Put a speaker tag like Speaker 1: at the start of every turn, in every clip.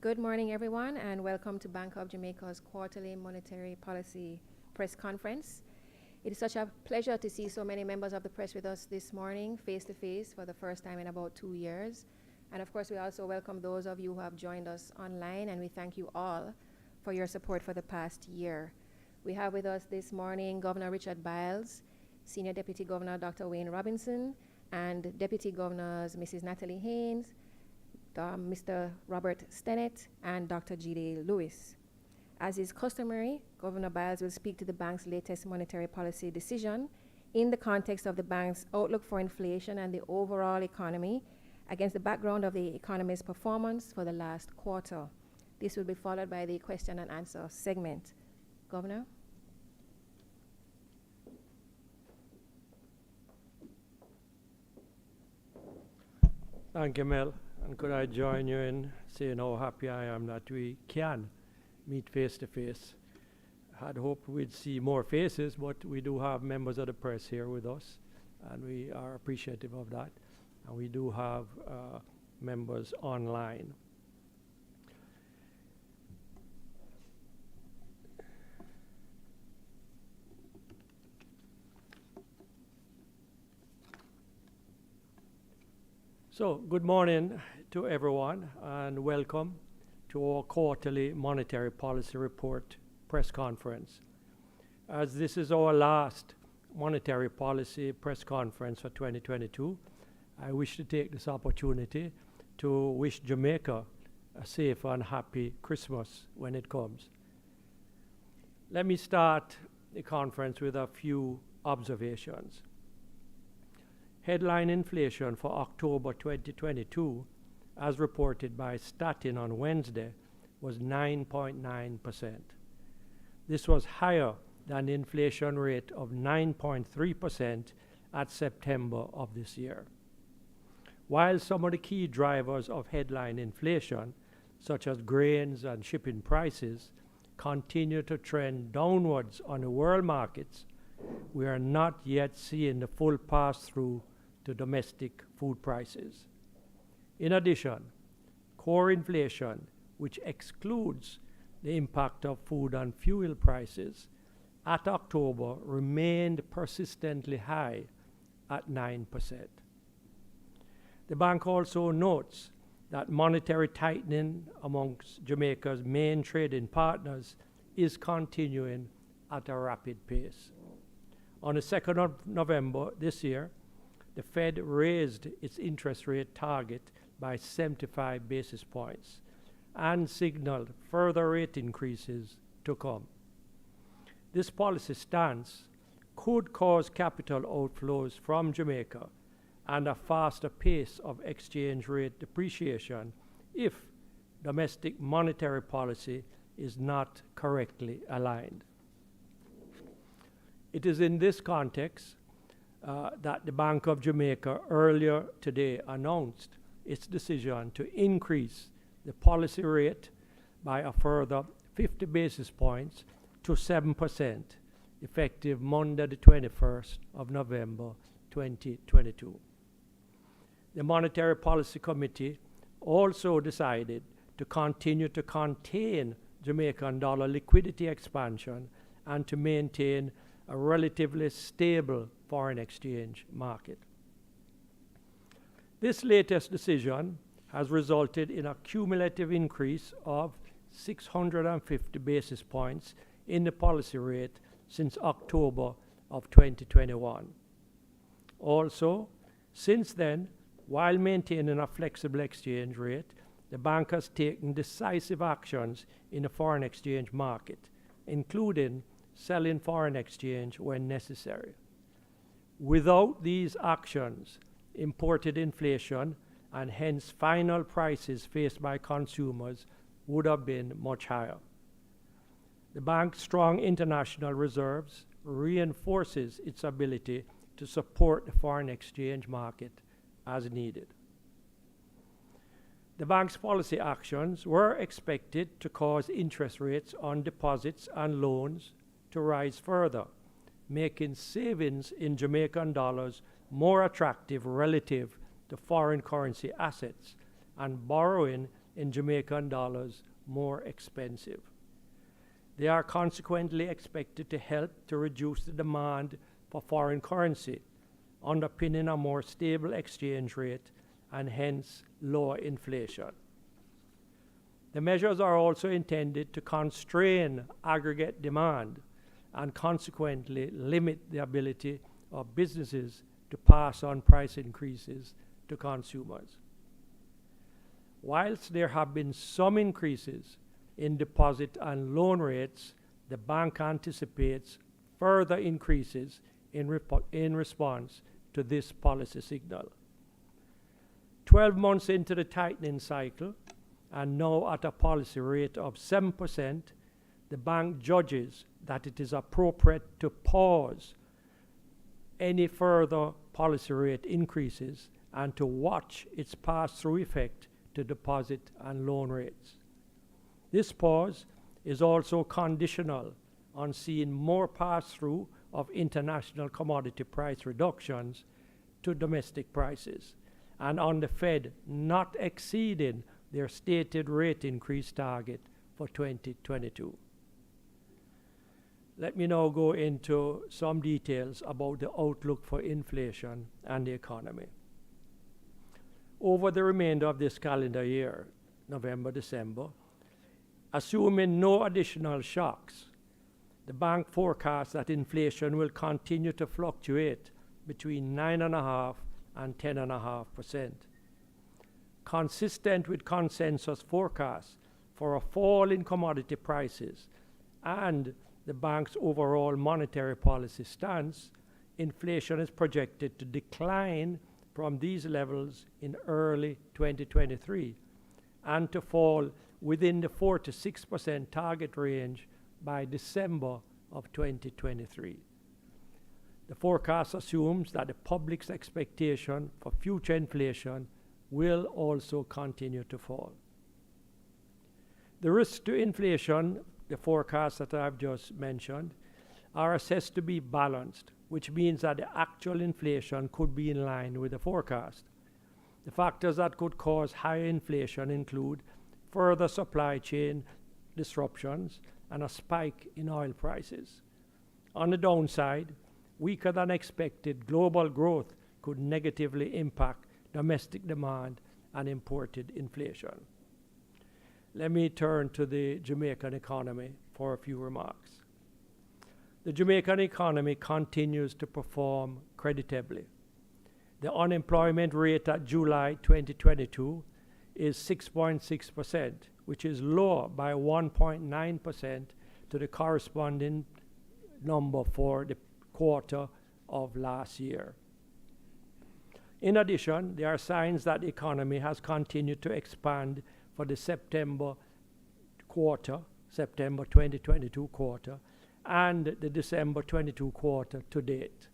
Speaker 1: Good morning, everyone, and welcome to Bank of Jamaica's quarterly monetary policy press conference. It is such a pleasure to see so many members of the press with us this morning, face to face, for the first time in about 2 years. And of course, we also welcome those of you who have joined us online, and we thank you all for your support for the past year. We have with us this morning Governor Richard Biles, Senior Deputy Governor Dr. Wayne Robinson, and Deputy Governors Mrs. Natalie Haynes, Mr. Robert Stennett, and Dr. G.D. Lewis. As is customary, Governor Biles will speak to the bank's latest monetary policy decision in the context of the bank's outlook for inflation and the overall economy against the background of the economy's performance for the last quarter. This will be followed by the question and answer segment. Governor?
Speaker 2: Thank you, Mel. And could I join you in saying how happy I am that we can meet face to face. I had hoped we'd see more faces, but we do have members of the press here with us, and we are appreciative of that. And we do have members online. So, good morning to everyone, and welcome to our quarterly monetary policy report press conference. As this is our last monetary policy press conference for 2022, I wish to take this opportunity to wish Jamaica a safe and happy Christmas when it comes. Let me start the conference with a few observations. Headline inflation for October 2022, as reported by Statin on Wednesday, was 9.9%. This was higher than the inflation rate of 9.3% at September of this year. While some of the key drivers of headline inflation, such as grains and shipping prices, continue to trend downwards on the world markets, we are not yet seeing the full pass-through to domestic food prices. In addition, core inflation, which excludes the impact of food and fuel prices, at October remained persistently high at 9%. The bank also notes that monetary tightening amongst Jamaica's main trading partners is continuing at a rapid pace. On the 2nd of November this year, the Fed raised its interest rate target by 75 basis points and signaled further rate increases to come. This policy stance could cause capital outflows from Jamaica and a faster pace of exchange rate depreciation if domestic monetary policy is not correctly aligned. It is in this context that the Bank of Jamaica earlier today announced its decision to increase the policy rate by a further 50 basis points to 7%, effective Monday the 21st of November 2022. The Monetary Policy Committee also decided to continue to contain Jamaican dollar liquidity expansion and to maintain a relatively stable foreign exchange market. This latest decision has resulted in a cumulative increase of 650 basis points in the policy rate since October of 2021. Also, since then, while maintaining a flexible exchange rate, the bank has taken decisive actions in the foreign exchange market, including selling foreign exchange when necessary. Without these actions, imported inflation and hence final prices faced by consumers would have been much higher. The bank's strong international reserves reinforces its ability to support the foreign exchange market as needed. The bank's policy actions were expected to cause interest rates on deposits and loans to rise further, making savings in Jamaican dollars more attractive relative to foreign currency assets and borrowing in Jamaican dollars more expensive. They are consequently expected to help to reduce the demand for foreign currency, underpinning a more stable exchange rate and hence lower inflation. The measures are also intended to constrain aggregate demand and consequently limit the ability of businesses to pass on price increases to consumers. Whilst there have been some increases in deposit and loan rates, the bank anticipates further increases in response to this policy signal. 12 months into the tightening cycle, and now at a policy rate of 7%, the bank judges that it is appropriate to pause any further policy rate increases and to watch its pass-through effect to deposit and loan rates. This pause is also conditional on seeing more pass-through of international commodity price reductions to domestic prices, and on the Fed not exceeding their stated rate increase target for 2022. Let me now go into some details about the outlook for inflation and the economy. Over the remainder of this calendar year, November, December, assuming no additional shocks, the bank forecasts that inflation will continue to fluctuate between 9.5% and 10.5%. Consistent with consensus forecasts for a fall in commodity prices and the bank's overall monetary policy stance, inflation is projected to decline from these levels in early 2023 and to fall within the 4 to 6% target range by December of 2023. The forecast assumes that the public's expectation for future inflation will also continue to fall. The risks to inflation, the forecasts that I've just mentioned, are assessed to be balanced, which means that the actual inflation could be in line with the forecast. The factors that could cause higher inflation include further supply chain disruptions and a spike in oil prices. On the downside, weaker than expected global growth could negatively impact domestic demand and imported inflation. Let me turn to the Jamaican economy for a few remarks. The Jamaican economy continues to perform creditably. The unemployment rate at July 2022 is 6.6%, which is lower by 1.9% to the corresponding number for the quarter of last year. In addition, there are signs that the economy has continued to expand for the September 2022 quarter, and the December 22 quarter to date.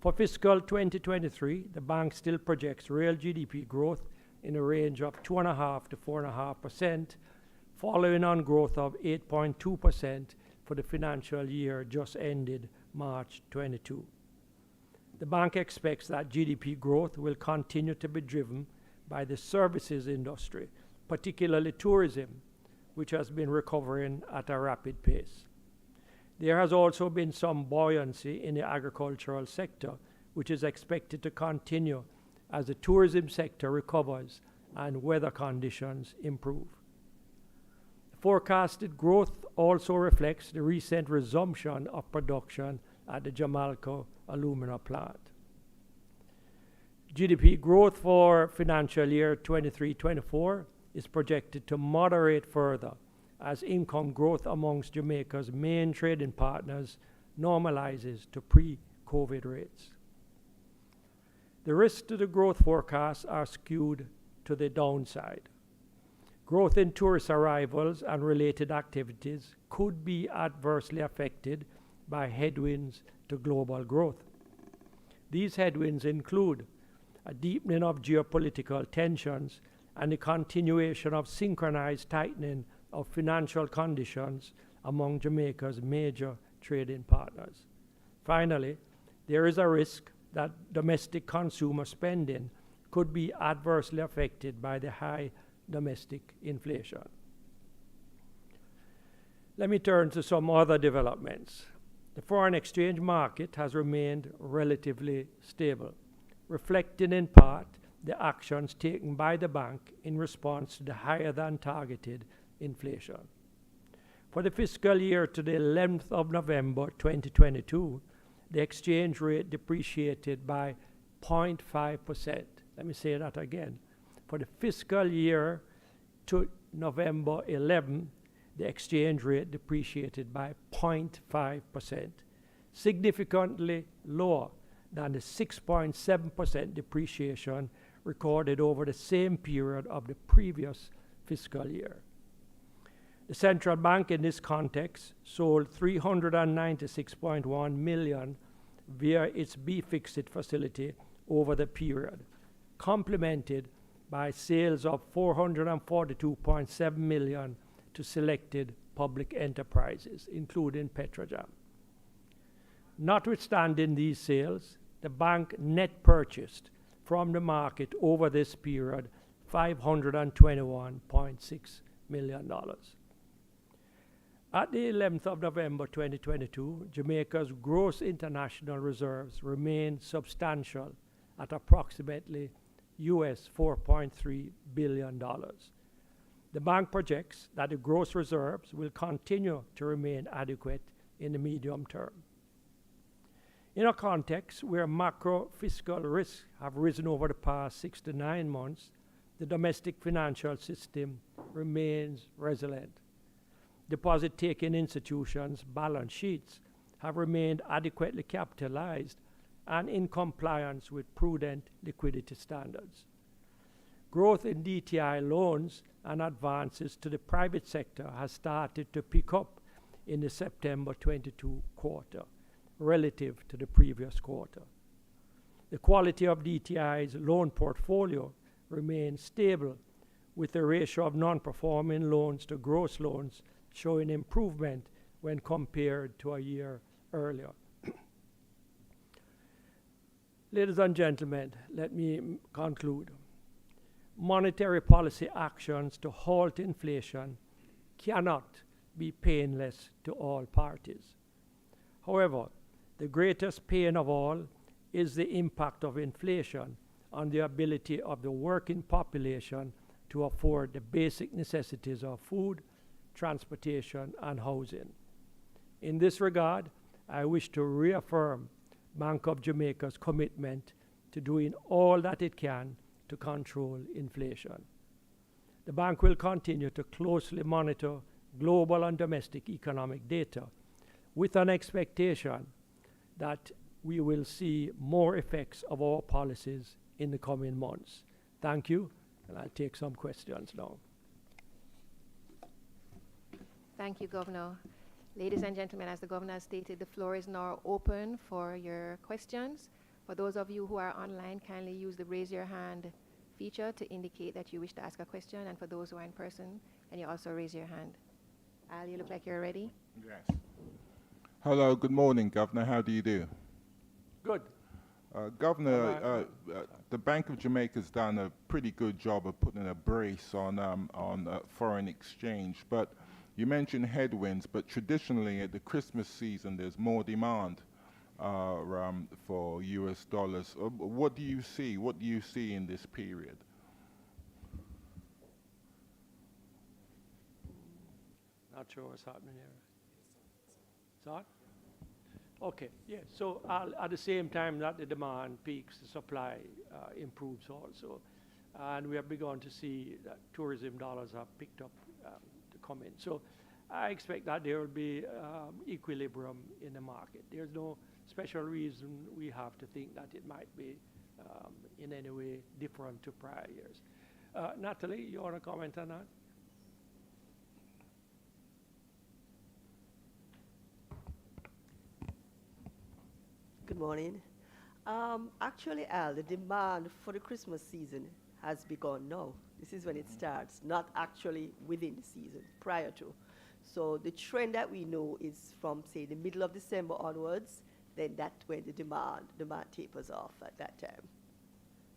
Speaker 2: For fiscal 2023, the bank still projects real GDP growth in a range of 2.5% to 4.5%, following on growth of 8.2% for the financial year just ended March 22. The bank expects that GDP growth will continue to be driven by the services industry, particularly tourism, which has been recovering at a rapid pace. There has also been some buoyancy in the agricultural sector, which is expected to continue as the tourism sector recovers and weather conditions improve. The forecasted growth also reflects the recent resumption of production at the Jamalco alumina plant. GDP growth for financial year 23-24 is projected to moderate further as income growth amongst Jamaica's main trading partners normalizes to pre-COVID rates. The risks to the growth forecasts are skewed to the downside. Growth in tourist arrivals and related activities could be adversely affected by headwinds to global growth. These headwinds include a deepening of geopolitical tensions and the continuation of synchronized tightening of financial conditions among Jamaica's major trading partners. Finally, there is a risk that domestic consumer spending could be adversely affected by the high domestic inflation. Let me turn to some other developments. The foreign exchange market has remained relatively stable, reflecting in part the actions taken by the bank in response to the higher than targeted inflation. For the fiscal year to the 11th of November 2022, the exchange rate depreciated by 0.5%. Let me say that again. For the fiscal year to November 11, the exchange rate depreciated by 0.5%, significantly lower than the 6.7% depreciation recorded over the same period of the previous fiscal year. The central bank in this context sold $396.1 million via its BFIXit facility over the period, complemented by sales of $442.7 million to selected public enterprises, including Petrojam. Notwithstanding these sales, the bank net purchased from the market over this period $521.6 million. At the 11th of November 2022, Jamaica's gross international reserves remain substantial at approximately US $4.3 billion. The bank projects that the gross reserves will continue to remain adequate in the medium term. In a context where macro fiscal risks have risen over the past 6 to 9 months, the domestic financial system remains resilient. Deposit-taking institutions' balance sheets have remained adequately capitalized and in compliance with prudent liquidity standards. Growth in DTI loans and advances to the private sector has started to pick up in the September 22 quarter relative to the previous quarter. The quality of DTI's loan portfolio remains stable, with the ratio of non-performing loans to gross loans showing improvement when compared to a year earlier. Ladies and gentlemen, let me conclude. Monetary policy actions to halt inflation cannot be painless to all parties. However, the greatest pain of all is the impact of inflation on the ability of the working population to afford the basic necessities of food, transportation, and housing. In this regard, I wish to reaffirm Bank of Jamaica's commitment to doing all that it can to control inflation. The bank will continue to closely monitor global and domestic economic data with an expectation that we will see more effects of our policies in the coming months. Thank you, and I'll take some questions now.
Speaker 1: Thank you, Governor. Ladies and gentlemen, as the Governor stated, the floor is now open for your questions. For those of you who are online, kindly use the raise your hand feature to indicate that you wish to ask a question. And for those who are in person, can you also raise your hand? Al, you look like you're ready.
Speaker 3: Yes. Hello, good morning, Governor. How do you do?
Speaker 2: Good.
Speaker 3: Governor, the Bank of Jamaica has done a pretty good job of putting a brace on foreign exchange, but you mentioned headwinds, but traditionally at the Christmas season there's more demand for US dollars. What do you see? What do you see in this period?
Speaker 2: Not sure what's happening here. Is that? Okay, yeah. So at the same time that the demand peaks, the supply improves also. And we have begun to see that tourism dollars have picked up to come in. So I expect that there will be equilibrium in the market. There's no special reason we have to think that it might be in any way different to prior years. Natalie, you want to comment on that?
Speaker 4: Good morning. Actually, Al, the demand for the Christmas season has begun now. This is when it starts, not actually within the season, prior to. So the trend that we know is from, say, the middle of December onwards, then that's when the demand tapers off at that time.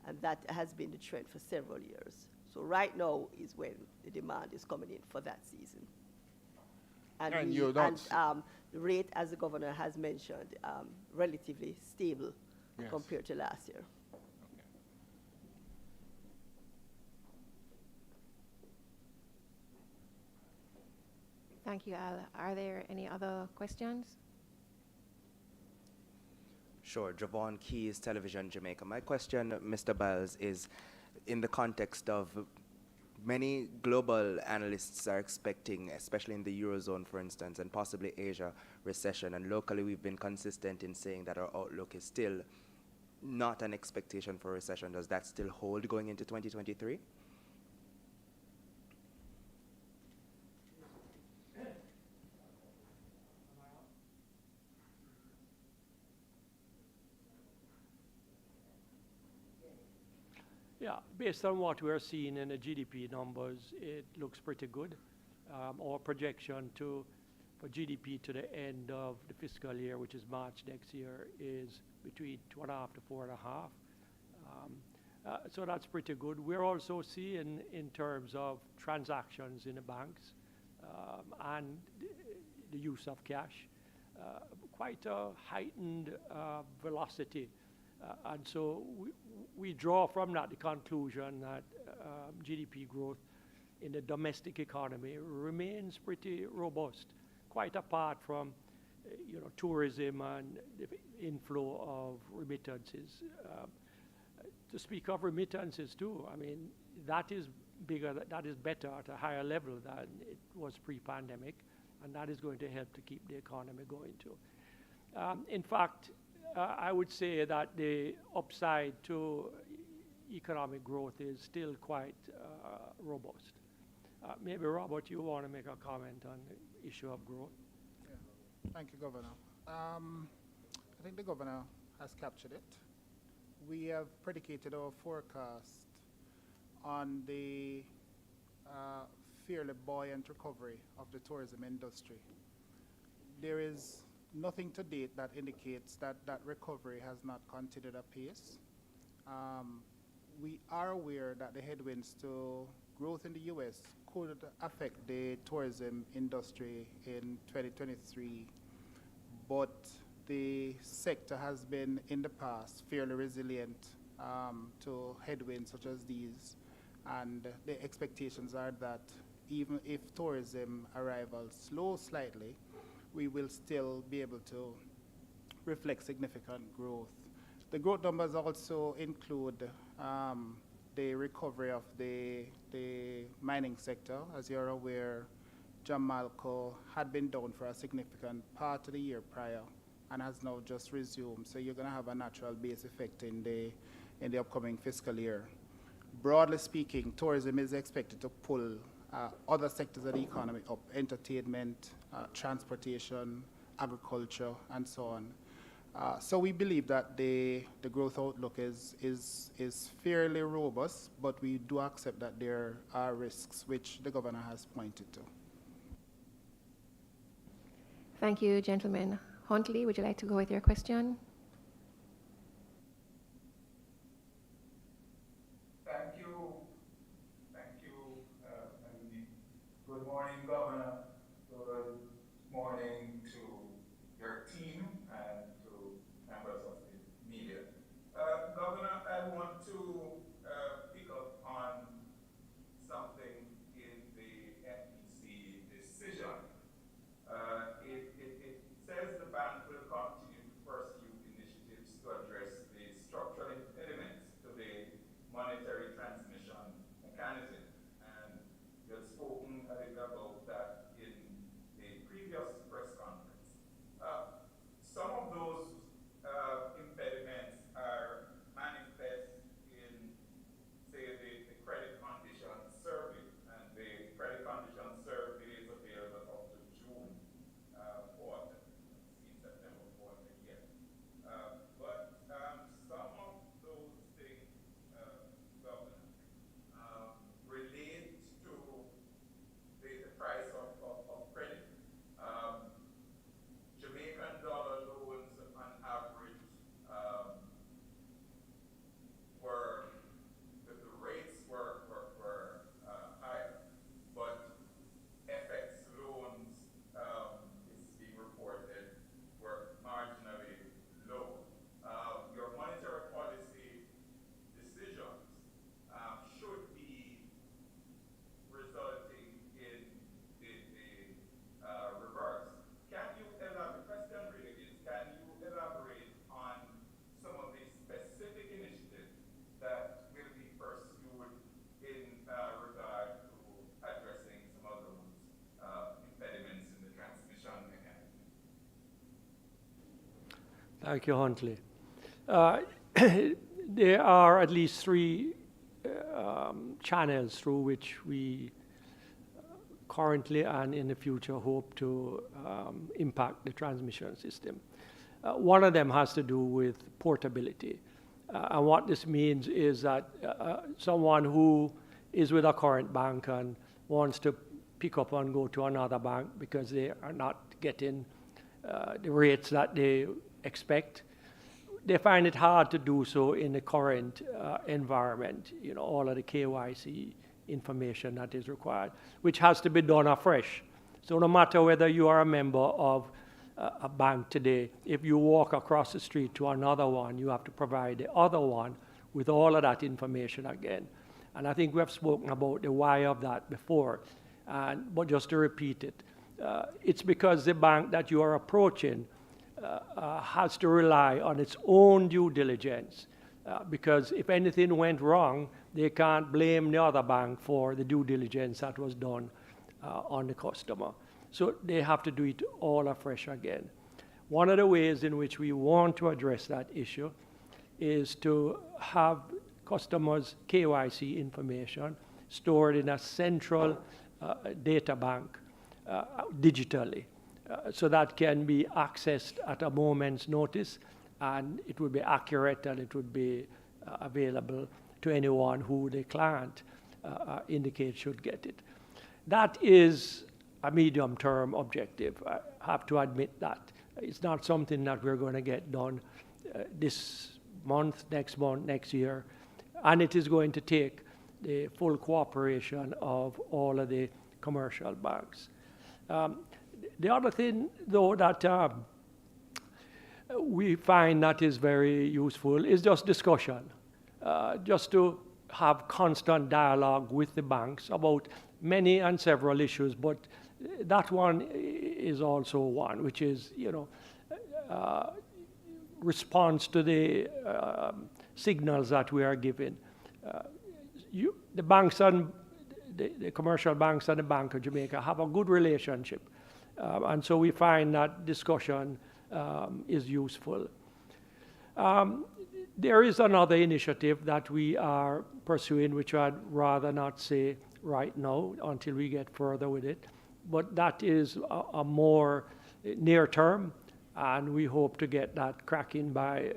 Speaker 4: And that has been the trend for several years. So right now is when the demand is coming in for that season.
Speaker 3: And you're not
Speaker 4: The rate, as the governor has mentioned, relatively stable
Speaker 3: Yes.
Speaker 4: compared to last year.
Speaker 1: Thank you, Al. Are there any other questions?
Speaker 5: Sure, Javon Keys, Television Jamaica. My question, Mr. Biles, is in the context of many global analysts are expecting, especially in the Eurozone, for instance, and possibly Asia, recession. And locally, we've been consistent in saying that our outlook is still not an expectation for recession. Does that still hold going into 2023?
Speaker 2: Yeah, based on what we're seeing in the GDP numbers, it looks pretty good. Our projection for GDP to the end of the fiscal year, which is March next year, is between 2.5 to 4.5. So that's pretty good. We're also seeing, in terms of transactions in the banks and the use of cash, quite a heightened velocity. And so we draw from that the conclusion that GDP growth in the domestic economy remains pretty robust, quite apart from tourism and the inflow of remittances. To speak of remittances too, I mean, that is bigger, that is better at a higher level than it was pre-pandemic, and that is going to help to keep the economy going too. In fact, I would say that the upside to economic growth is still quite robust. Maybe, Robert, you want to make a comment on the issue of growth?
Speaker 6: Yeah. Thank you, Governor. I think the Governor has captured it. We have predicated our forecast on the fairly buoyant recovery of the tourism industry. There is nothing to date that indicates that that recovery has not continued apace. We are aware that the headwinds to growth in the U.S. could affect the tourism industry in 2023, but the sector has been in the past fairly resilient to headwinds such as these, and the expectations are that even if tourism arrivals slow slightly, we will still be able to reflect significant growth. The growth numbers also include the recovery of the mining sector. As you're aware, Jamalco had been down for a significant part of the year prior and has now just resumed. So you're going to have a natural base effect in the upcoming fiscal year. Broadly speaking, tourism is expected to pull other sectors of the economy up: entertainment, transportation, agriculture, and so on. So we believe that the growth outlook is fairly robust, but we do accept that there are risks, which the Governor has pointed to.
Speaker 1: Thank you, gentlemen. Huntley, would you like to go with your question?
Speaker 7: Thank you. And good morning, Governor. Good morning to your team and to members of the media. Governor, I want to pick up on something in the FEC decision. It says the bank will continue to pursue
Speaker 2: Thank you, Huntley. There are at least three channels through which we currently and in the future hope to impact the transmission system. One of them has to do with portability. And what this means is that someone who is with a current bank and wants to pick up and go to another bank because they are not getting the rates that they expect, they find it hard to do so in the current environment, you know, all of the KYC information that is required, which has to be done afresh. So no matter whether you are a member of a bank today, if you walk across the street to another one, you have to provide the other one with all of that information again. And I think we have spoken about the why of that before, but just to repeat it, it's because the bank that you are approaching has to rely on its own due diligence, because if anything went wrong, they can't blame the other bank for the due diligence that was done on the customer. So they have to do it all afresh again. One of the ways in which we want to address that issue is to have customers' KYC information stored in a central data bank digitally. So that can be accessed at a moment's notice, and it would be accurate and it would be available to anyone who the client indicates should get it. That is a medium-term objective. I have to admit that. It's not something that we're going to get done this month, next year, and it is going to take the full cooperation of all of the commercial banks. The other thing, though, that we find that is very useful is just discussion, just to have constant dialogue with the banks about many and several issues, but that one is also one, which is, you know, response to the signals that we are giving. The banks and the commercial banks and the Bank of Jamaica have a good relationship. And so we find that discussion is useful. There is another initiative that we are pursuing, which I'd rather not say right now until we get further with it. But that is a more near term, and we hope to get that cracking by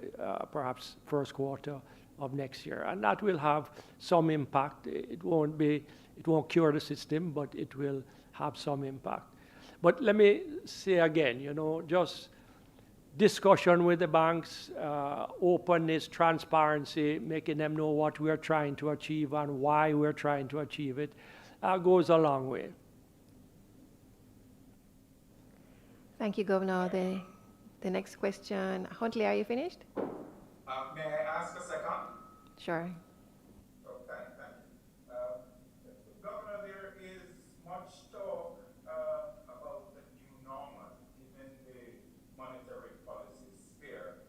Speaker 2: perhaps first quarter of next year. And that will have some impact. It won't cure the system, but it will have some impact. But let me say again, you know, just discussion with the banks, openness, transparency, making them know what we are trying to achieve and why we're trying to achieve it, goes a long way.
Speaker 1: Thank you, Governor. The next question. Huntley, are you finished?
Speaker 7: May I ask a second?
Speaker 1: Sure.
Speaker 7: Oh, thank you. Governor, there is much talk about the new normal in the monetary policy sphere.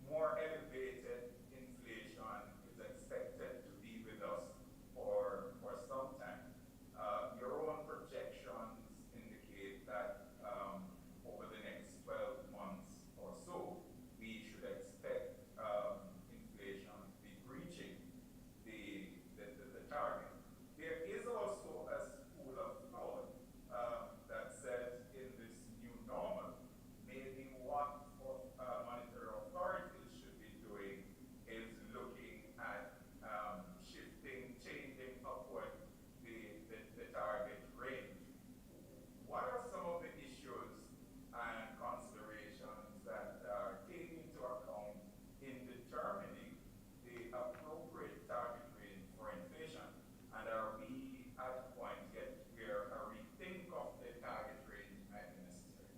Speaker 7: More elevated inflation is expected to be with us for some time. Your own projections indicate that over the next 12 months or so, we should expect inflation to be breaching the target. There is also a school of thought that says in this new normal, maybe what monetary authorities should be doing is looking at changing upward the target range. What are some of the issues and considerations that are taken into account in determining the appropriate target range for inflation? And are we at a point yet where a rethink of the target range might be necessary?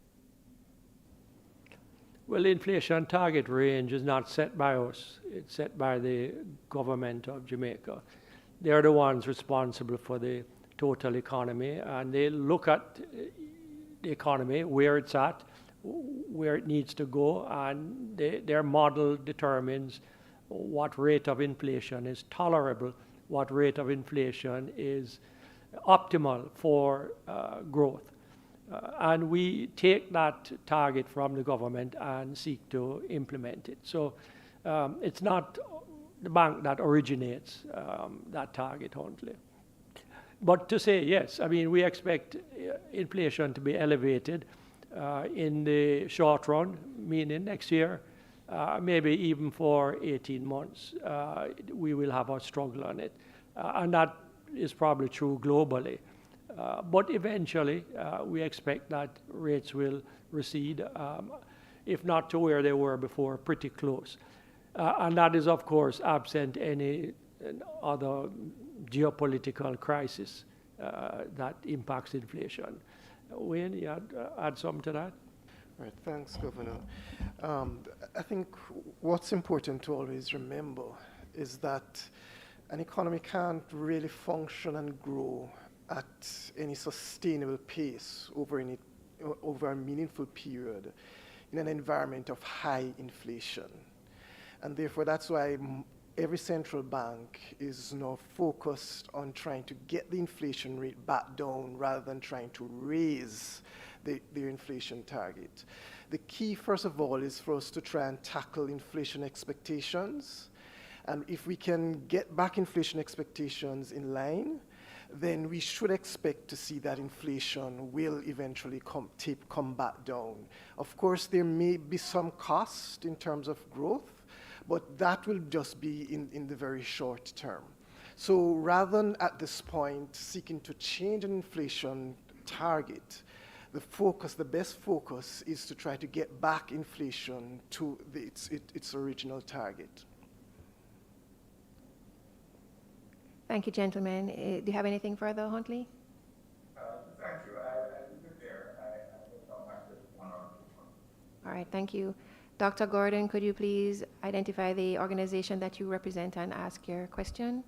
Speaker 2: Well, the inflation target range is not set by us. It's set by the government of Jamaica. They're the ones responsible for the total economy, and they look at the economy, where it's at, where it needs to go, and their model determines what rate of inflation is tolerable, what rate of inflation is optimal for growth. And we take that target from the government and seek to implement it. So it's not the bank that originates that target only. But to say yes, I mean, we expect inflation to be elevated in the short run, meaning next year, maybe even for 18 months, we will have a struggle on it. And that is probably true globally. But eventually, we expect that rates will recede, if not to where they were before, pretty close. And that is, of course, absent any other geopolitical crisis that impacts inflation. Wayne, you add something to that?
Speaker 8: Right, thanks, Governor. I think what's important to always remember is that an economy can't really function and grow at any sustainable pace over a meaningful period in an environment of high inflation. And therefore, that's why every central bank is now focused on trying to get the inflation rate back down rather than trying to raise their inflation target. The key, first of all, is for us to try and tackle inflation expectations. And if we can get back inflation expectations in line, then we should expect to see that inflation will eventually come back down. Of course, there may be some cost in terms of growth, but that will just be in the very short term. So rather than at this point seeking to change an inflation target, the best focus is to try to get back inflation to its original target.
Speaker 1: Thank you, gentlemen. Do you have anything further, Huntley?
Speaker 7: Thank you. I leave it there. I will come back with one or two.
Speaker 1: All right, thank you. Dr. Gordon, could you please identify the organization that you represent and ask your question?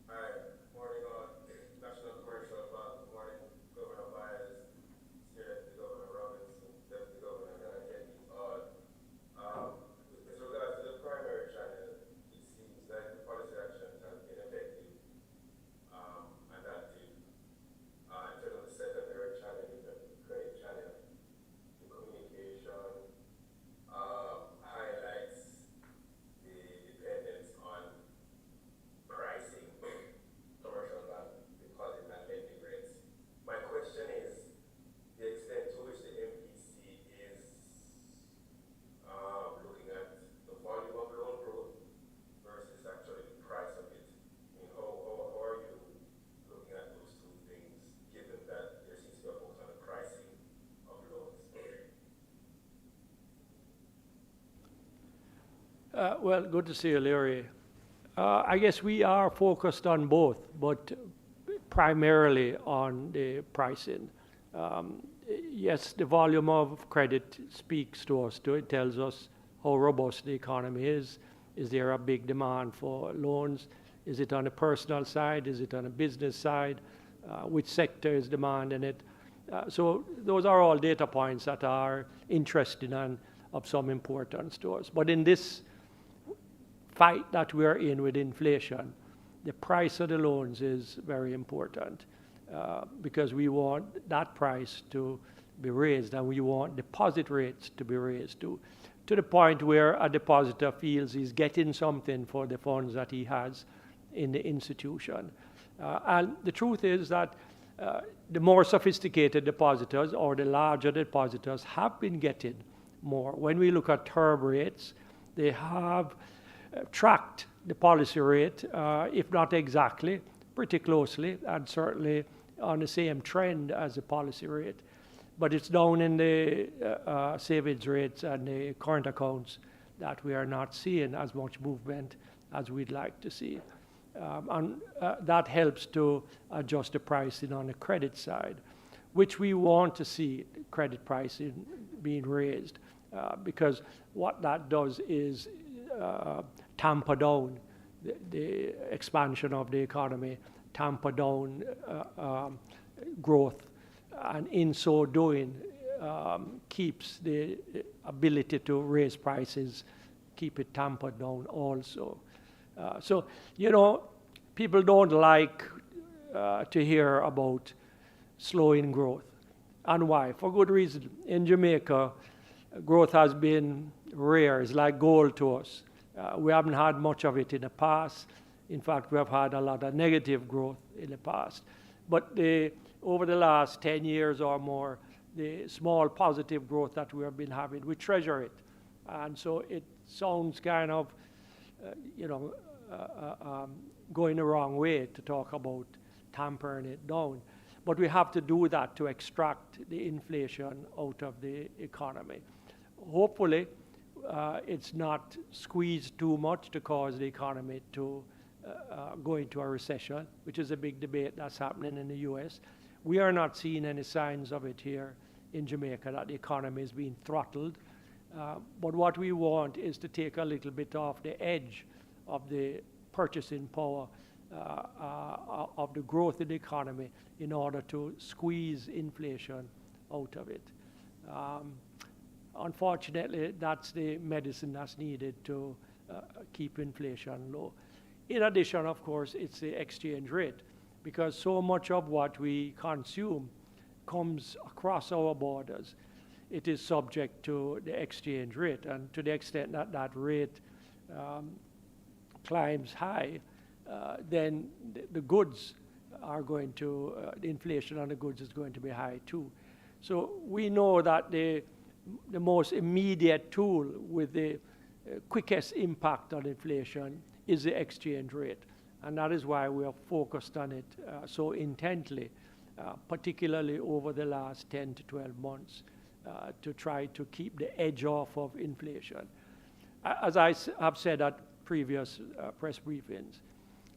Speaker 9: Hi, morning on National Commercial Bank. Morning, Governor Myers, Deputy Governor Robinson, Deputy Governor Kenny Odd. With regards to the primary channel, it seems like the policy actions have been effective and active. In terms of the secondary channel, the credit channel, the communication highlights the dependence on pricing commercial bank deposit and lending rates. My question is the extent to which the MPC is looking at the volume of loan growth versus actually the price of it. I mean, how are you looking at those two things, given that there seems to be a focus on the pricing of loans?
Speaker 2: Well, good to see you, Larry. I guess we are focused on both, but primarily on the pricing. Yes, the volume of credit speaks to us. It tells us how robust the economy is. Is there a big demand for loans? Is it on the personal side? Is it on the business side? Which sector is demanding it? So those are all data points that are interesting and of some importance to us. But in this fight that we are in with inflation, the price of the loans is very important because we want that price to be raised and we want deposit rates to be raised to the point where a depositor feels he's getting something for the funds that he has in the institution. And the truth is that the more sophisticated depositors or the larger depositors have been getting more. When we look at term rates, they have tracked the policy rate, if not exactly, pretty closely, and certainly on the same trend as the policy rate. But it's down in the savings rates and the current accounts that we are not seeing as much movement as we'd like to see. And that helps to adjust the pricing on the credit side, which we want to see credit pricing being raised, because what that does is tamper down the expansion of the economy, tamper down growth, and in so doing keeps the ability to raise prices, keep it tampered down also. So, you know, people don't like to hear about slowing growth. And why? For good reason. In Jamaica, growth has been rare. It's like gold to us. We haven't had much of it in the past. In fact, we have had a lot of negative growth in the past. But over the last 10 years or more, the small positive growth that we have been having, we treasure it. And so it sounds kind of, going the wrong way to talk about tampering it down. But we have to do that to extract the inflation out of the economy. Hopefully, it's not squeezed too much to cause the economy to go into a recession, which is a big debate that's happening in the US. We are not seeing any signs of it here in Jamaica, that the economy is being throttled. But what we want is to take a little bit off the edge of the purchasing power of the growth in the economy in order to squeeze inflation out of it. Unfortunately, that's the medicine that's needed to keep inflation low. In addition, of course, it's the exchange rate, because so much of what we consume comes across our borders. It is subject to the exchange rate, and to the extent that that rate climbs high, then the goods are going to, the inflation on the goods is going to be high too. So we know that the most immediate tool with the quickest impact on inflation is the exchange rate. And that is why we are focused on it so intently, particularly over the last 10 to 12 months, to try to keep the edge off of inflation. As I have said at previous press briefings,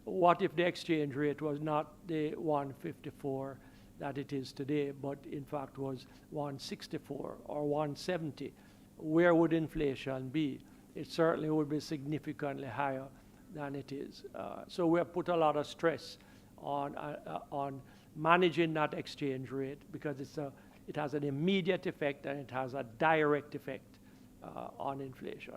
Speaker 2: what if the exchange rate was not the 154 that it is today, but in fact was 164 or 170? Where would inflation be? It certainly would be significantly higher than it is. So we have put a lot of stress on managing that exchange rate, because it has an immediate effect and it has a direct effect on inflation.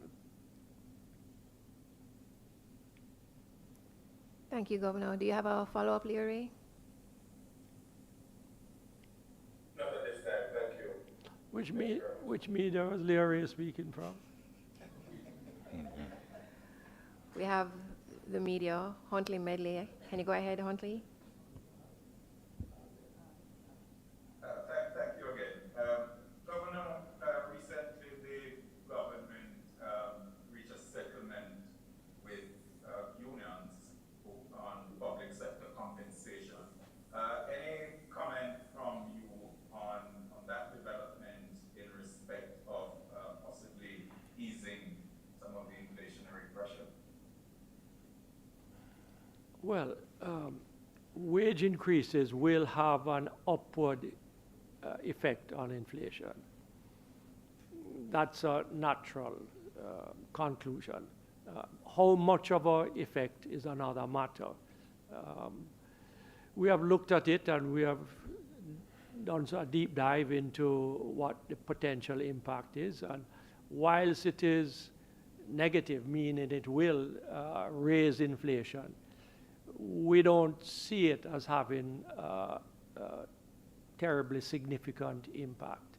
Speaker 1: Thank you, Governor. Do you have a follow-up, Leary?
Speaker 9: Not at this time, thank you.
Speaker 2: Which media was Leary speaking from?
Speaker 1: We have the media, Huntley Medley. Can you go ahead, Huntley?
Speaker 7: Thank you again. Governor, recently the government reached a settlement with unions on public sector compensation. Any comment from you on that development in respect of possibly easing some of the inflationary pressure?
Speaker 2: Well, wage increases will have an upward effect on inflation. That's a natural conclusion. How much of an effect is another matter. We have looked at it and we have done a deep dive into what the potential impact is. And whilst it is negative, meaning it will raise inflation, we don't see it as having terribly significant impact.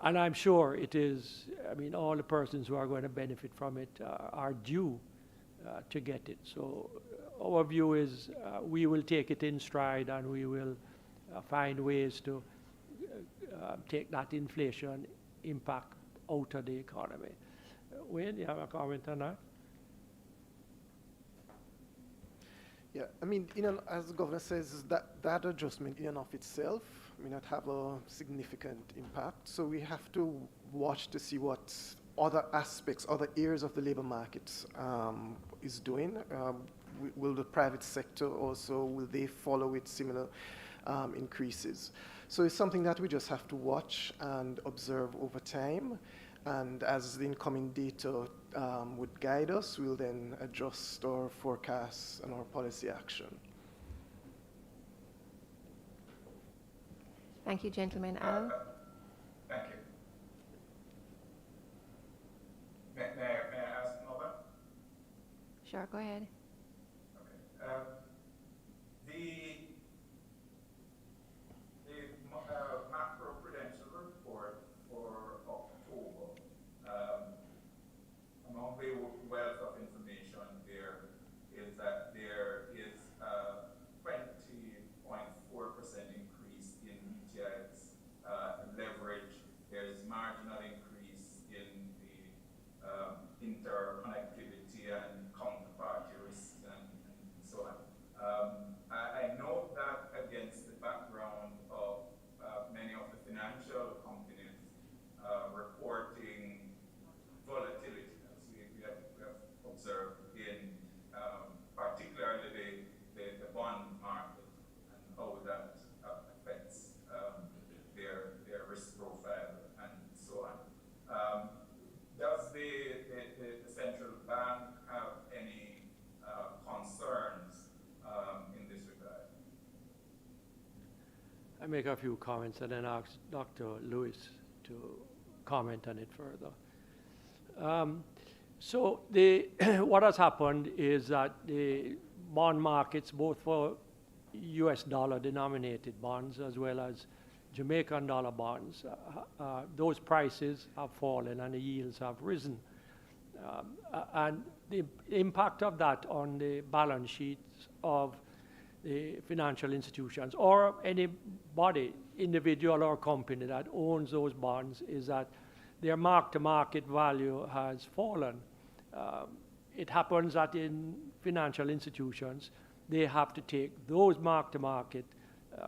Speaker 2: And I'm sure it is, I mean, all the persons who are going to benefit from it are due to get it. So our view is we will take it in stride and we will find ways to take that inflation impact out of the economy. Wayne, you have a comment on that?
Speaker 8: Yeah, I mean, as the governor says, that adjustment in and of itself may not have a significant impact. So we have to watch to see what other aspects, other areas of the labor market is doing. Will the private sector also, will they follow with similar increases? So it's something that we just have to watch and observe over time. And as the incoming data would guide us, we'll then adjust our forecasts and our policy action.
Speaker 1: Thank you, gentlemen. Al?
Speaker 7: Thank you. May I ask another?
Speaker 1: Sure, go ahead.
Speaker 7: Okay. The among the wealth of information there is that there is a 20.4% increase in UTI's leverage. There's marginal increase in the interconnectivity and counterparty risks and so on. I know that against the background of many of the financial companies reporting volatility, as we have observed in particularly the bond market and how that affects their risk profile and so on. Does the central bank have any concerns in this regard?
Speaker 2: I make a few comments and then ask Dr. Lewis to comment on it further. So what has happened is that the bond markets, both for US dollar denominated bonds as well as Jamaican dollar bonds, those prices have fallen and the yields have risen. And the impact of that on the balance sheets of the financial institutions or anybody, individual or company that owns those bonds, is that their mark-to-market value has fallen. It happens that in financial institutions, they have to take those mark-to-market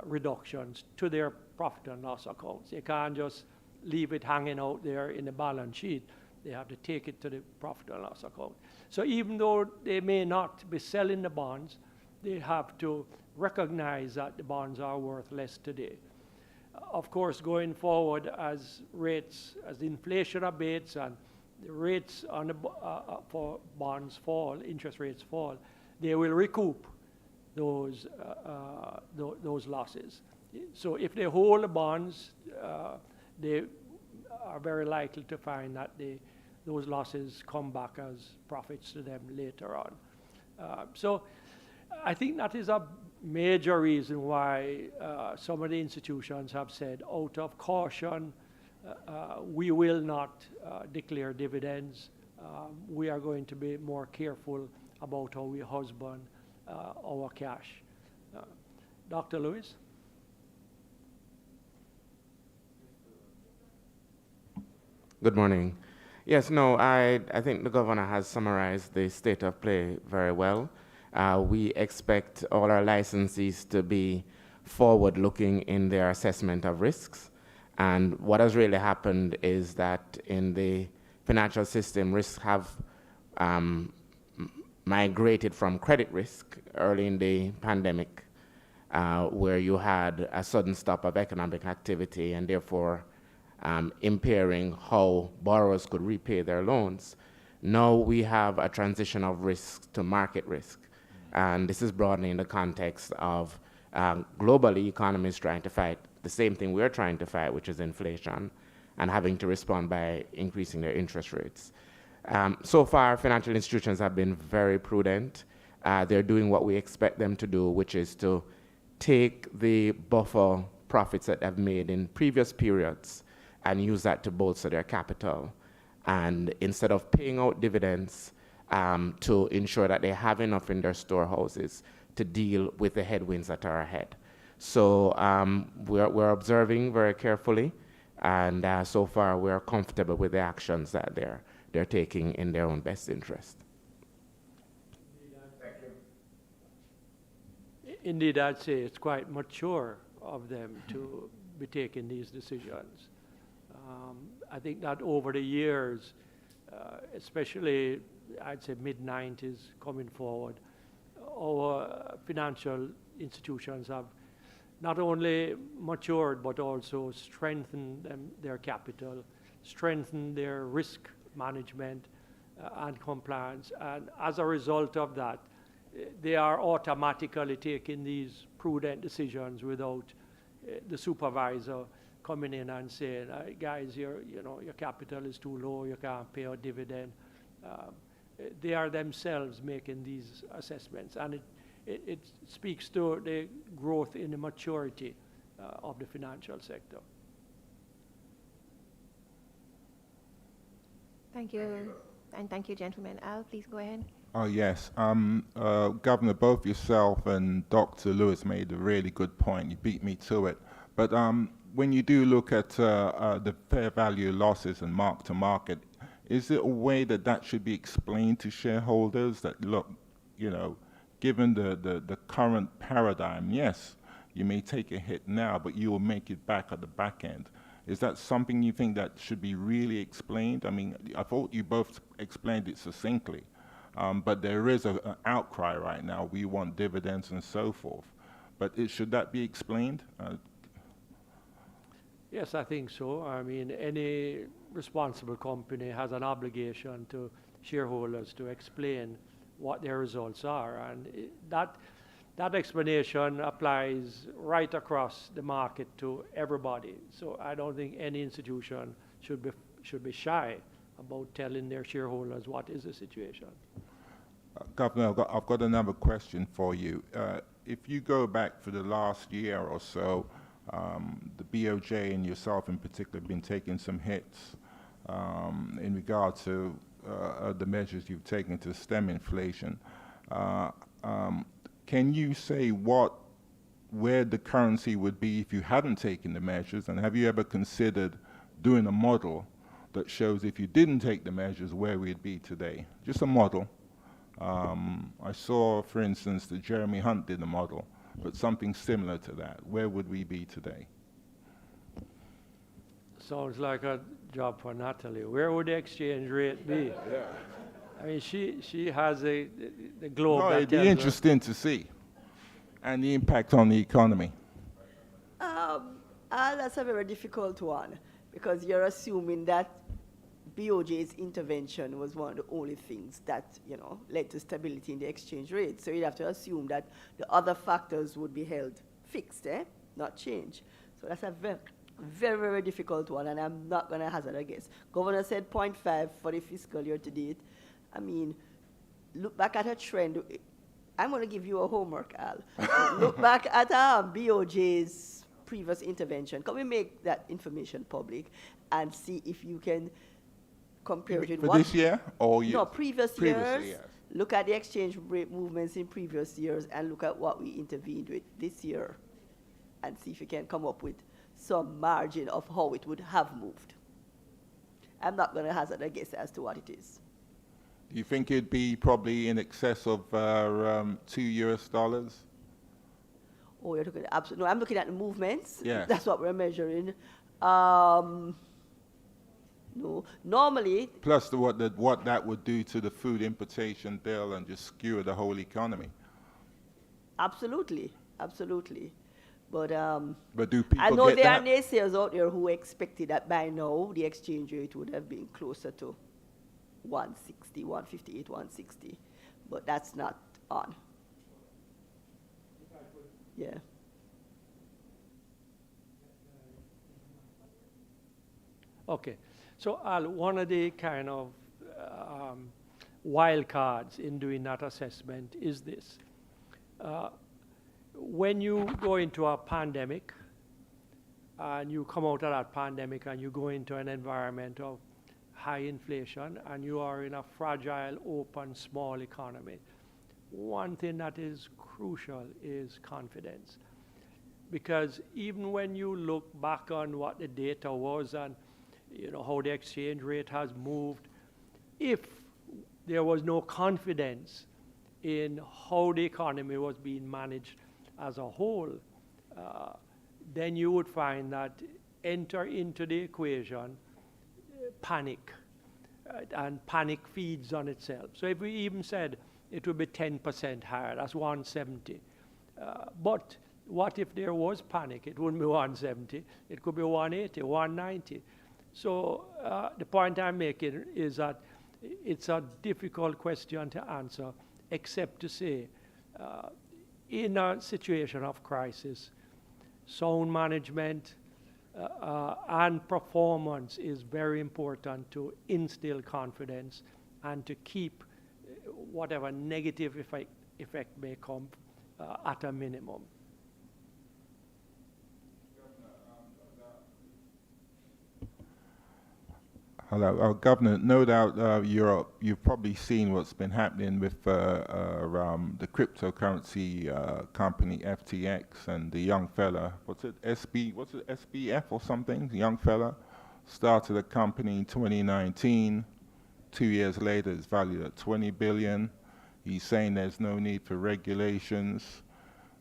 Speaker 2: reductions to their profit and loss accounts. They can't just leave it hanging out there in the balance sheet. They have to take it to the profit and loss account. So even though they may not be selling the bonds, they have to recognize that the bonds are worth less today. Of course, going forward, as inflation abates and the rates on the, for bonds fall, interest rates fall, they will recoup those losses. So if they hold the bonds, they are very likely to find that those losses come back as profits to them later on. So I think that is a major reason why some of the institutions have said, out of caution, we will not declare dividends. We are going to be more careful about how we husband our cash. Dr. Lewis?
Speaker 10: Good morning. Yes, no, I think the governor has summarized the state of play very well. We expect all our licensees to be forward-looking in their assessment of risks. And what has really happened is that in the financial system, risks have migrated from credit risk early in the pandemic, where you had a sudden stop of economic activity and therefore impairing how borrowers could repay their loans. Now we have a transition of risk to market risk. And this is broadly in the context of globally economies trying to fight the same thing we're trying to fight, which is inflation, and having to respond by increasing their interest rates. So far, financial institutions have been very prudent. They're doing what we expect them to do, which is to take the buffer profits that they've made in previous periods and use that to bolster their capital. And instead of paying out dividends, to ensure that they have enough in their storehouses to deal with the headwinds that are ahead. So we're observing very carefully, and so far we're comfortable with the actions that they're taking in their own best interest.
Speaker 7: Thank you.
Speaker 2: Indeed, I'd say it's quite mature of them to be taking these decisions. I think that over the years, especially I'd say mid-90s coming forward, our financial institutions have not only matured but also strengthened their capital, strengthened their risk management and compliance. And as a result of that, they are automatically taking these prudent decisions without the supervisor coming in and saying, guys, your capital is too low, you can't pay a dividend. They are themselves making these assessments, and it speaks to the growth in the maturity of the financial sector.
Speaker 1: Thank you. And thank you, gentlemen. Al, please go ahead.
Speaker 3: Oh, yes. Governor, both yourself and Dr. Lewis made a really good point. You beat me to it. But when you do look at the fair value losses and mark to market, is it a way that that should be explained to shareholders that, look, you know, given the current paradigm, yes, you may take a hit now, but you will make it back at the back end. Is that something you think that should be really explained? I mean, I thought you both explained it succinctly, but there is an outcry right now. We want dividends and so forth. But should that be explained?
Speaker 2: Yes, I think so. I mean, any responsible company has an obligation to shareholders to explain what their results are, and that explanation applies right across the market to everybody. So I don't think any institution should be shy about telling their shareholders what is the situation.
Speaker 3: Governor, I've got another question for you. If you go back for the last year or so, the BOJ and yourself in particular have been taking some hits in regard to the measures you've taken to stem inflation. Can you say where the currency would be if you hadn't taken the measures? And have you ever considered doing a model that shows if you didn't take the measures, where we'd be today? Just a model. I saw, for instance, that Jeremy Hunt did a model, but something similar to that. Where would we be today?
Speaker 2: Sounds like a job for Natalie. Where would the exchange rate be?
Speaker 3: Yeah.
Speaker 2: I mean, she has the globe.
Speaker 3: No,
Speaker 2: that
Speaker 3: it'd be
Speaker 2: tells her.
Speaker 3: interesting to see, and the impact on the economy.
Speaker 4: That's a very difficult one, because you're assuming that BOJ's intervention was one of the only things that, you know, led to stability in the exchange rate. So you'd have to assume that the other factors would be held fixed, not change. So that's a very, very, very difficult one, and I'm not going to hazard a guess. Governor said 0.5 for the fiscal year to date. I mean, look back at a trend. I'm going to give you a homework, Al. Look back at BOJ's previous intervention. Can we make that information public and see if you can compare it with
Speaker 3: For this year or years?
Speaker 4: No, previous years.
Speaker 3: Yes.
Speaker 4: Look at the exchange rate movements in previous years and look at what we intervened with this year and see if you can come up with some margin of how it would have moved. I'm not going to hazard a guess as to what it is.
Speaker 3: Do you think it'd be probably in excess of $2 US?
Speaker 4: Oh, you're looking at absolute. No, I'm looking at the movements.
Speaker 3: Yes.
Speaker 4: That's what we're measuring. No, normally.
Speaker 3: Plus what that would do to the food importation bill and just skewer the whole economy.
Speaker 4: Absolutely, absolutely. But
Speaker 3: do people
Speaker 4: I know
Speaker 3: get
Speaker 4: there are
Speaker 3: that?
Speaker 4: naysayers out there who expected that by now the exchange rate would have been closer to 160, 158, 160, but that's not on. Yeah.
Speaker 2: Okay, so Al, one of the kind of wild cards in doing that assessment is this. When you go into a pandemic and you come out of that pandemic and you go into an environment of high inflation and you are in a fragile, open, small economy, one thing that is crucial is confidence. Because even when you look back on what the data was and you know how the exchange rate has moved, if there was no confidence in how the economy was being managed as a whole, then you would find that enter into the equation panic, and panic feeds on itself. So if we even said it would be 10% higher, that's 170. But what if there was panic? It wouldn't be 170, it could be 180, 190. So the point I'm making is that it's a difficult question to answer, except to say, in a situation of crisis, sound management and performance is very important to instill confidence and to keep whatever negative effect may come at a minimum.
Speaker 3: Hello, Governor. No doubt you've probably seen what's been happening with the cryptocurrency company FTX and the young fella. What's it SBF or something? The young fella started a company in 2019. 2 years later, it's valued at 20 billion. He's saying there's no need for regulations.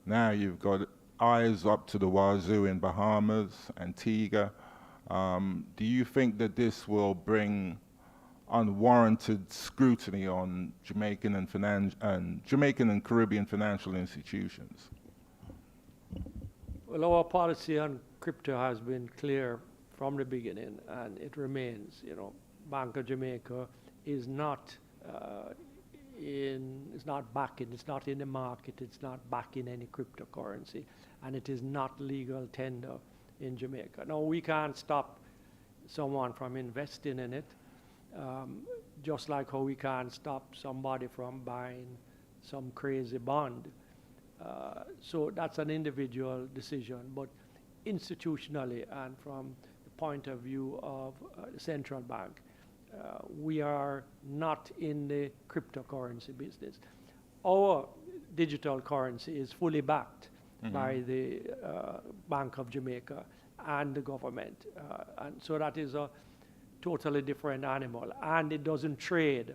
Speaker 3: Now you've got eyes up to the wazoo in Bahamas, Antigua. Do you think that this will bring unwarranted scrutiny on Jamaican and Caribbean financial institutions?
Speaker 2: Well, our policy on crypto has been clear from the beginning, and it remains. You know, Bank of Jamaica is not it's not in the market, it's not backing any cryptocurrency, and it is not legal tender in Jamaica. Now, we can't stop someone from investing in it, just like how we can't stop somebody from buying some crazy bond. So that's an individual decision, but institutionally and from the point of view of the central bank, we are not in the cryptocurrency business. Our digital currency is fully backed by the Bank of Jamaica and the government. And so that is a totally different animal. And it doesn't trade.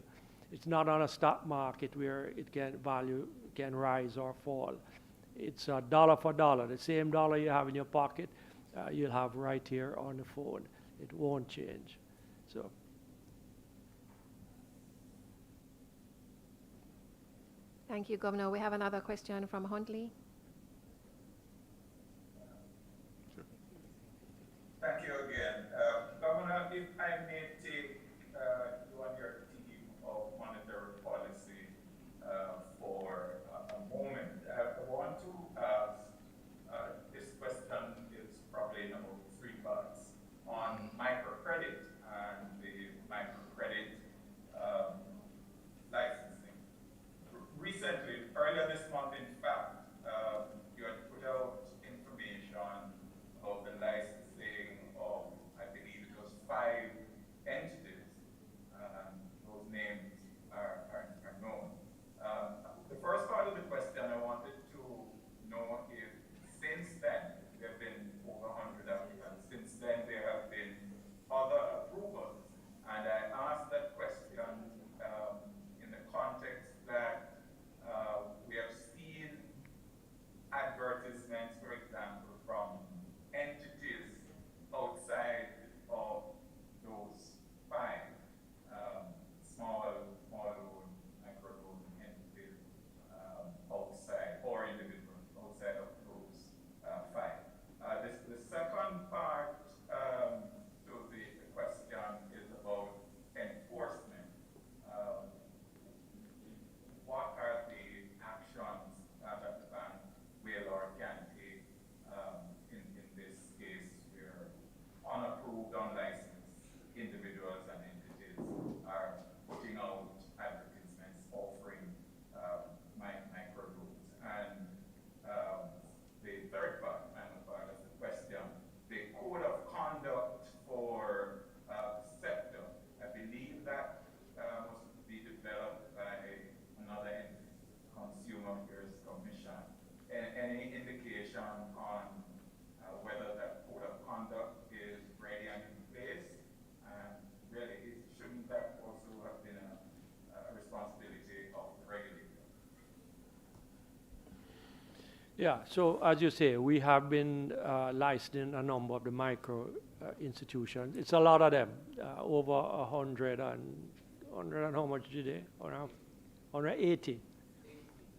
Speaker 2: It's not on a stock market where it can rise or fall. It's a dollar for dollar. The same dollar you have in your pocket, you'll have right here on the phone. It won't change. So.
Speaker 1: Thank you, Governor. We have another question from Huntley.
Speaker 7: Thank you again. Governor, if I may take you and your team of monetary policy for a moment, I want to ask, this question is probably in about 3 parts, on microcredit and the microcredit licensing. Recently, earlier this month, in fact, you had put out information of the licensing of, I believe it was 5 entities. Those names are known. The first part of the question, I wanted to know if since then, there have been over 100 applicants, since then there have been other approvals. And I asked that question in the context that we have seen advertisements, for example, from entities outside of those 5 small loan, micro loan entities outside, or individuals outside of those 5. The second part to the question is about enforcement. What are the actions that the bank will or can take in this case where unapproved, unlicensed individuals and entities are putting out advertisements offering microloans? And the third part, final part of the question, the code of conduct for the sector. I believe that must be developed by another entity, Consumer Affairs Commission. Any indication on whether that code of conduct is ready and in place? And really, shouldn't that also have been a responsibility of the regulator?
Speaker 2: Yeah, so as you say, we have been licensing a number of the micro institutions. It's a lot of them, over 100 and how much today? Around 180.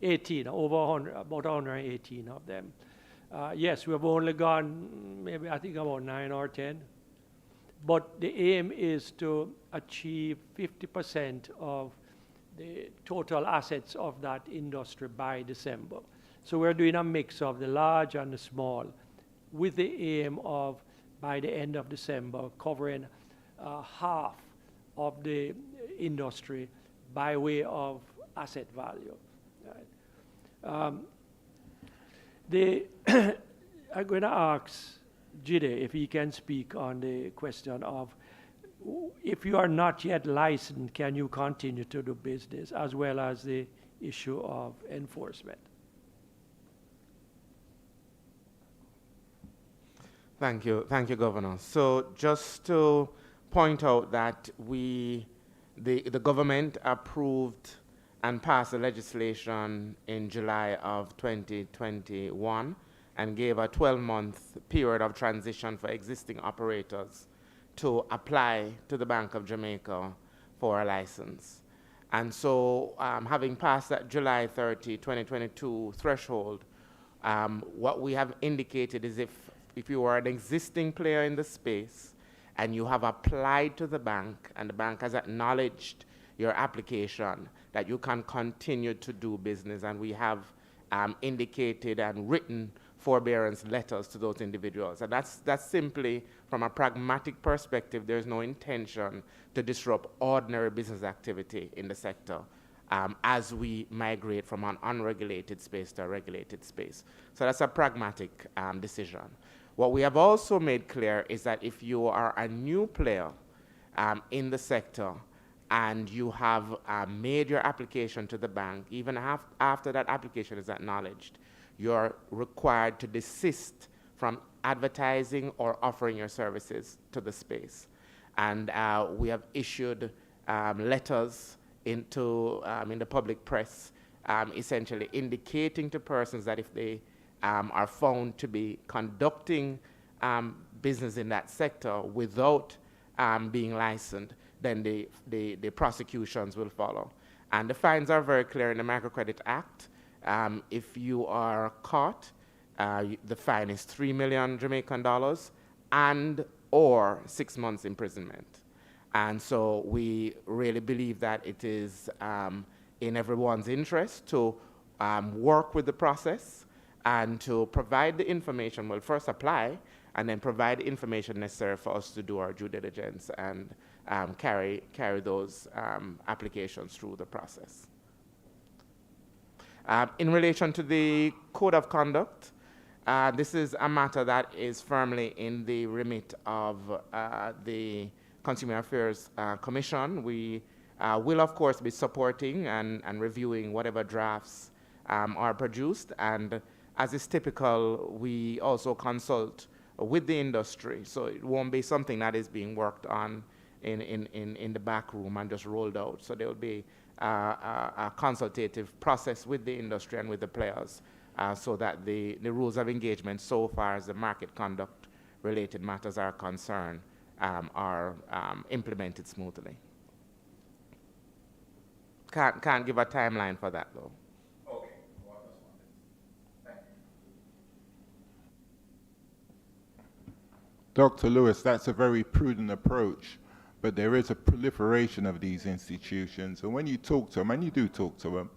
Speaker 2: 18, over 100, about 118 of them. Yes, we have only gone maybe, I think, about 9 or 10. But the aim is to achieve 50% of the total assets of that industry by December. So we're doing a mix of the large and the small, with the aim of, by the end of December, covering half of the industry by way of asset value. Right? I'm going to ask Jide if he can speak on the question of if you are not yet licensed, can you continue to do business, as well as the issue of enforcement?
Speaker 10: Thank you, Governor. So just to point out that the government approved and passed the legislation in July of 2021 and gave a 12-month period of transition for existing operators to apply to the Bank of Jamaica for a license. And so having passed that July 30, 2022 threshold, what we have indicated is if you are an existing player in the space and you have applied to the bank and the bank has acknowledged your application, that you can continue to do business. And we have indicated and written forbearance letters to those individuals. And that's simply from a pragmatic perspective. There's no intention to disrupt ordinary business activity in the sector as we migrate from an unregulated space to a regulated space. So that's a pragmatic decision. What we have also made clear is that if you are a new player in the sector and you have made your application to the bank, even after that application is acknowledged, you're required to desist from advertising or offering your services to the space. And we have issued letters in the public press, essentially indicating to persons that if they are found to be conducting business in that sector without being licensed, then the prosecutions will follow. And the fines are very clear in the Microcredit Act. If you are caught, the fine is 3 million Jamaican dollars and or 6 months imprisonment. And so we really believe that it is in everyone's interest to work with the process and to provide the information. Well, first apply and then provide the information necessary for us to do our due diligence and carry those applications through the process. In relation to the code of conduct, this is a matter that is firmly in the remit of the Consumer Affairs Commission. We will, of course, be supporting and reviewing whatever drafts are produced. And as is typical, we also consult with the industry. So it won't be something that is being worked on in the back room and just rolled out. So there will be a consultative process with the industry and with the players so that the rules of engagement, so far as the market conduct related matters are concerned, are implemented smoothly. Can't give a timeline for that though.
Speaker 7: Okay, well, that's one. Thank you.
Speaker 3: Dr. Lewis, that's a very prudent approach, but there is a proliferation of these institutions. And when you talk to them, and you do talk to them,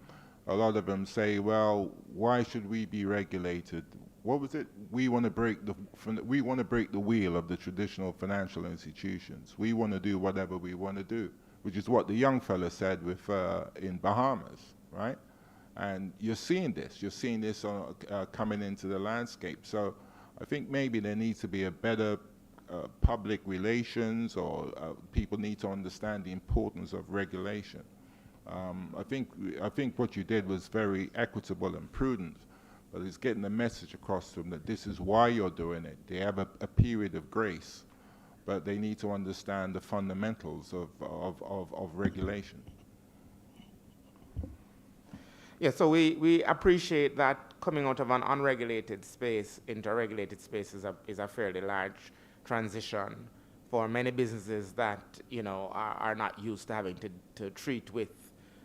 Speaker 3: a lot of them say, well, why should we be regulated? What was it? We want to break the wheel of the traditional financial institutions. We want to do whatever we want to do, which is what the young fella said with in Bahamas, right? And you're seeing this coming into the landscape. So I think maybe there needs to be a better public relations, or people need to understand the importance of regulation. I think what you did was very equitable and prudent, but it's getting the message across to them that this is why you're doing it. They have a period of grace, but they need to understand the fundamentals of regulation.
Speaker 10: Yeah, so we appreciate that coming out of an unregulated space into a regulated space is a fairly large transition for many businesses that are not used to having to treat with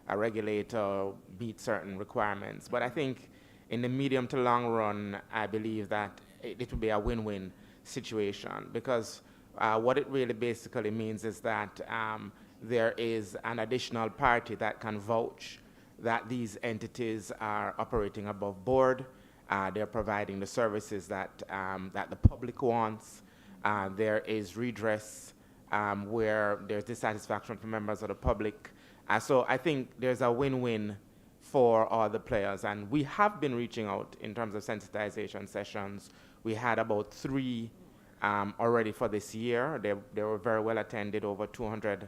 Speaker 10: a regulator, meet certain requirements. But I think in the medium to long run, I believe that it will be a win-win situation, because what it really basically means is that there is an additional party that can vouch that these entities are operating above board. They're providing the services that the public wants. There is redress where there's dissatisfaction from members of the public. So I think there's a win-win for all the players. And we have been reaching out in terms of sensitization sessions. We had about 3 already for this year. They were very well attended, over 200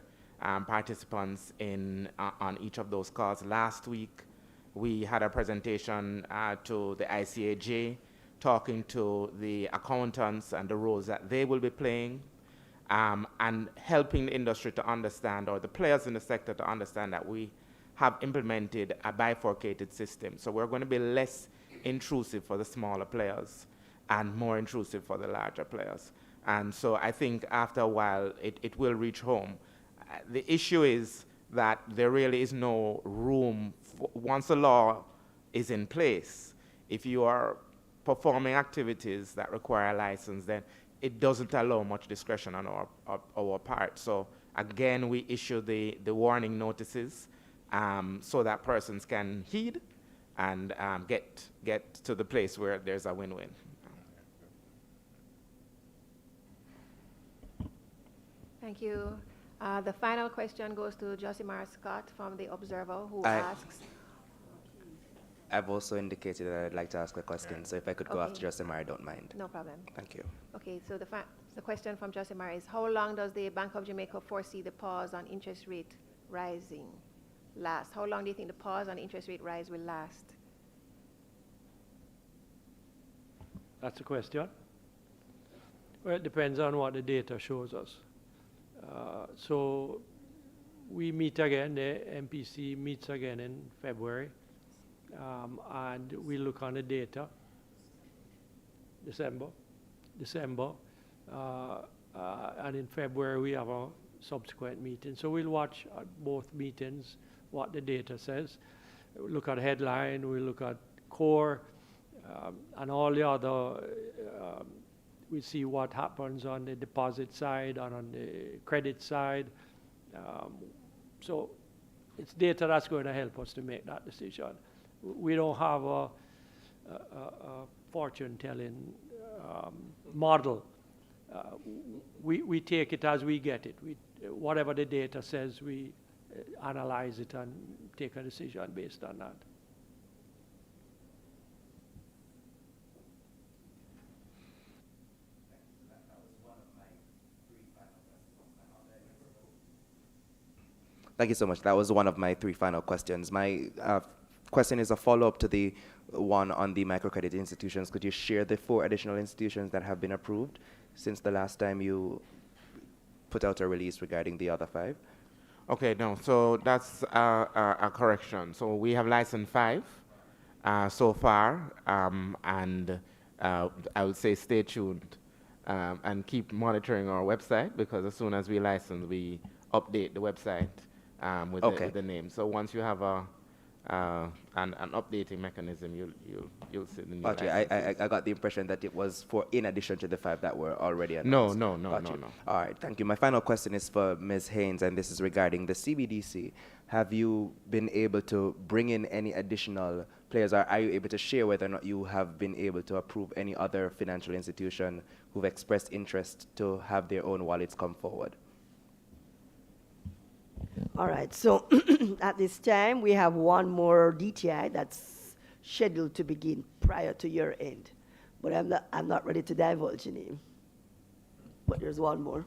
Speaker 10: participants on each of those calls. Last week, we had a presentation to the ICAJ, talking to the accountants and the roles that they will be playing, and helping the industry to understand, or the players in the sector to understand, that we have implemented a bifurcated system. So we're going to be less intrusive for the smaller players and more intrusive for the larger players. And so I think after a while, it will reach home. The issue is that there really is no room, once the law is in place, if you are performing activities that require a license, then it doesn't allow much discretion on our part. So again, we issue the warning notices so that persons can heed and get to the place where there's a win-win.
Speaker 1: Thank you. The final question goes to Josimar Scott from The Observer, who asks...
Speaker 5: I've also indicated that I'd like to ask a question, so if I could go after Josimar, I don't mind.
Speaker 1: No problem.
Speaker 5: Thank you.
Speaker 1: Okay, so the question from Josimar is, how long does the Bank of Jamaica foresee the pause on interest rate rising last? How long do you think the pause on interest rate rise will last?
Speaker 2: That's a question. Well, it depends on what the data shows us. So we meet again, the MPC meets again in February, and we look on the data, December, and in February we have a subsequent meeting. So we'll watch at both meetings what the data says. We'll look at headline, we'll look at core, and all the other, we see what happens on the deposit side and on the credit side. So it's data that's going to help us to make that decision. We don't have a fortune-telling model. We take it as we get it. Whatever the data says, we analyze it and take a decision based on that.
Speaker 5: Thank you so much. That was one of my 3 final questions. My question is a follow-up to the one on the microcredit institutions. Could you share the 4 additional institutions that have been approved since the last time you put out a release regarding the other 5?
Speaker 10: Okay, no, so that's a correction. So we have licensed 5 so far, and I would say stay tuned and keep monitoring our website, because as soon as we license, we update the website with the name. So once you have an updating mechanism, you'll see the new licenses.
Speaker 5: I got the impression that it was in addition to the 5 that were already announced.
Speaker 10: No.
Speaker 5: All right, thank you. My final question is for Ms. Haynes, and this is regarding the CBDC. Have you been able to bring in any additional players, or are you able to share whether or not you have been able to approve any other financial institution who've expressed interest to have their own wallets come forward?
Speaker 4: All right, so at this time, we have one more DTI that's scheduled to begin prior to year end. But I'm not ready to divulge the name. But there's one more.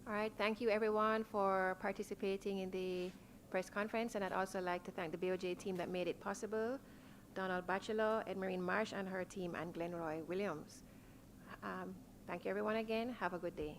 Speaker 1: All right, thank you everyone for participating in the press conference, and I'd also like to thank the BOJ team that made it possible, Donald Batchelor, Edmarine Marsh and her team, and Glenroy Williams. Thank you everyone again. Have a good day.